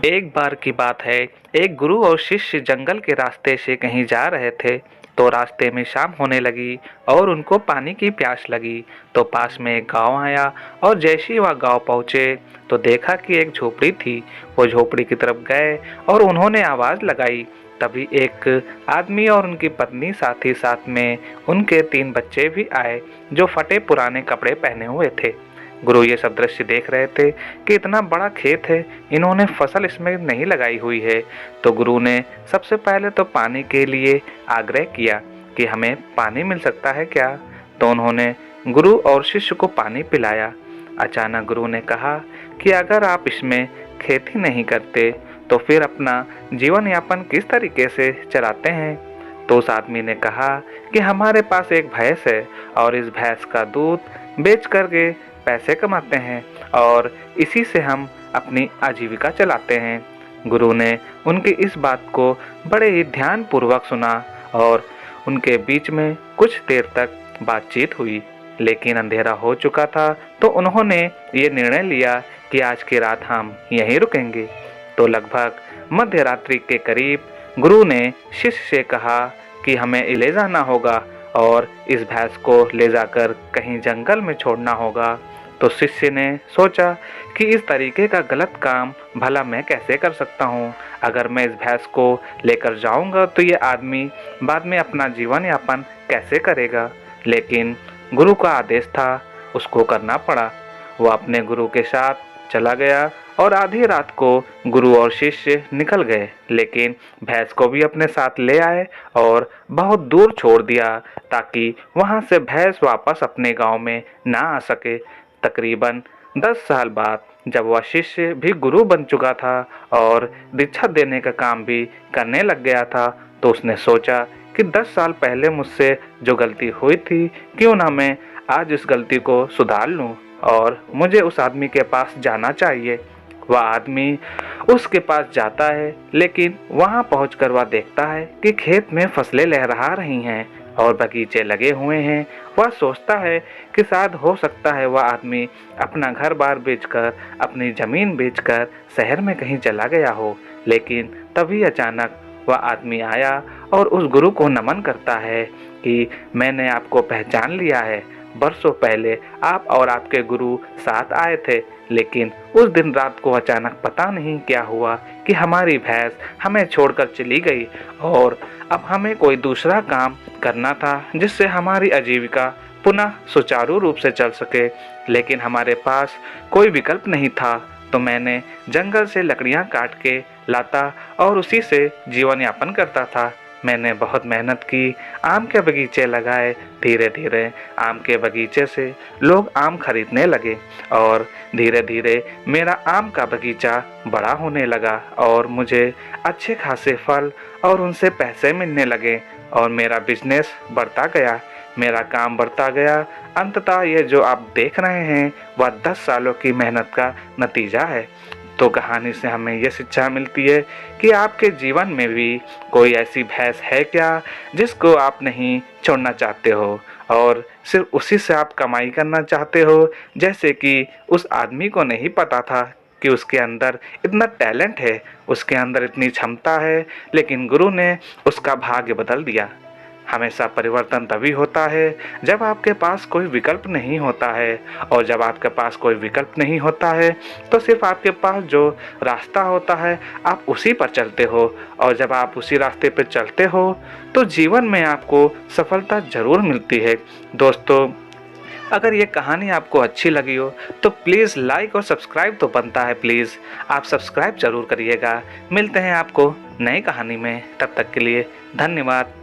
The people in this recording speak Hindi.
एक बार की बात है। एक गुरु और शिष्य जंगल के रास्ते से कहीं जा रहे थे। तो रास्ते में शाम होने लगी और उनको पानी की प्यास लगी। तो पास में एक गांव आया और जैसे ही वह गांव पहुंचे तो देखा कि एक झोपड़ी थी। वो झोपड़ी की तरफ गए और उन्होंने आवाज़ लगाई। तभी एक आदमी और उनकी पत्नी साथ ही साथ में उनके 3 बच्चे भी आए जो फटे पुराने कपड़े पहने हुए थे। गुरु ये सब दृश्य देख रहे थे कि इतना बड़ा खेत है, इन्होंने फसल इसमें नहीं लगाई हुई है। तो गुरु ने सबसे पहले तो पानी के लिए आग्रह किया कि हमें पानी मिल सकता है क्या। तो उन्होंने गुरु और शिष्य को पानी पिलाया। अचानक गुरु ने कहा कि अगर आप इसमें खेती नहीं करते तो फिर अपना जीवन यापन किस तरीके से चलाते हैं। तो उस आदमी ने कहा कि हमारे पास एक भैंस है और इस भैंस का दूध बेच करके पैसे कमाते हैं और इसी से हम अपनी आजीविका चलाते हैं। गुरु ने उनकी इस बात को बड़े ही ध्यानपूर्वक सुना और उनके बीच में कुछ देर तक बातचीत हुई। लेकिन अंधेरा हो चुका था तो उन्होंने ये निर्णय लिया कि आज की रात हम यहीं रुकेंगे। तो लगभग मध्य रात्रि के करीब गुरु ने शिष्य से कहा कि हमें ले जाना होगा और इस भैंस को ले जाकर कहीं जंगल में छोड़ना होगा। तो शिष्य ने सोचा कि इस तरीके का गलत काम भला मैं कैसे कर सकता हूँ। अगर मैं इस भैंस को लेकर जाऊँगा तो ये आदमी बाद में अपना जीवन यापन कैसे करेगा। लेकिन गुरु का आदेश था, उसको करना पड़ा। वो अपने गुरु के साथ चला गया और आधी रात को गुरु और शिष्य निकल गए, लेकिन भैंस को भी अपने साथ ले आए और बहुत दूर छोड़ दिया ताकि वहां से भैंस वापस अपने गांव में ना आ सके। तकरीबन 10 साल बाद जब वह शिष्य भी गुरु बन चुका था और दीक्षा देने का काम भी करने लग गया था, तो उसने सोचा कि 10 साल पहले मुझसे जो गलती हुई थी, क्यों ना मैं आज इस गलती को सुधार लूं और मुझे उस आदमी के पास जाना चाहिए। वह आदमी उसके पास जाता है, लेकिन वहां पहुंचकर वह देखता है कि खेत में फसलें लहरा रही हैं और बगीचे लगे हुए हैं। वह सोचता है कि शायद हो सकता है वह आदमी अपना घर बार बेचकर, अपनी ज़मीन बेचकर शहर में कहीं चला गया हो। लेकिन तभी अचानक वह आदमी आया और उस गुरु को नमन करता है कि मैंने आपको पहचान लिया है। बरसों पहले आप और आपके गुरु साथ आए थे, लेकिन उस दिन रात को अचानक पता नहीं क्या हुआ कि हमारी भैंस हमें छोड़कर चली गई और अब हमें कोई दूसरा काम करना था जिससे हमारी आजीविका पुनः सुचारू रूप से चल सके। लेकिन हमारे पास कोई विकल्प नहीं था, तो मैंने जंगल से लकड़ियां काट के लाता और उसी से जीवन यापन करता था। मैंने बहुत मेहनत की, आम के बगीचे लगाए। धीरे धीरे आम के बगीचे से लोग आम खरीदने लगे और धीरे धीरे मेरा आम का बगीचा बड़ा होने लगा और मुझे अच्छे खासे फल और उनसे पैसे मिलने लगे और मेरा बिजनेस बढ़ता गया, मेरा काम बढ़ता गया। अंततः ये जो आप देख रहे हैं वह 10 सालों की मेहनत का नतीजा है। तो कहानी से हमें यह शिक्षा मिलती है कि आपके जीवन में भी कोई ऐसी भैंस है क्या जिसको आप नहीं छोड़ना चाहते हो और सिर्फ उसी से आप कमाई करना चाहते हो। जैसे कि उस आदमी को नहीं पता था कि उसके अंदर इतना टैलेंट है, उसके अंदर इतनी क्षमता है, लेकिन गुरु ने उसका भाग्य बदल दिया। हमेशा परिवर्तन तभी होता है जब आपके पास कोई विकल्प नहीं होता है, और जब आपके पास कोई विकल्प नहीं होता है तो सिर्फ आपके पास जो रास्ता होता है आप उसी पर चलते हो, और जब आप उसी रास्ते पर चलते हो तो जीवन में आपको सफलता जरूर मिलती है। दोस्तों, अगर ये कहानी आपको अच्छी लगी हो तो प्लीज़ लाइक और सब्सक्राइब तो बनता है, प्लीज़ आप सब्सक्राइब जरूर करिएगा। मिलते हैं आपको नई कहानी में, तब तक के लिए धन्यवाद।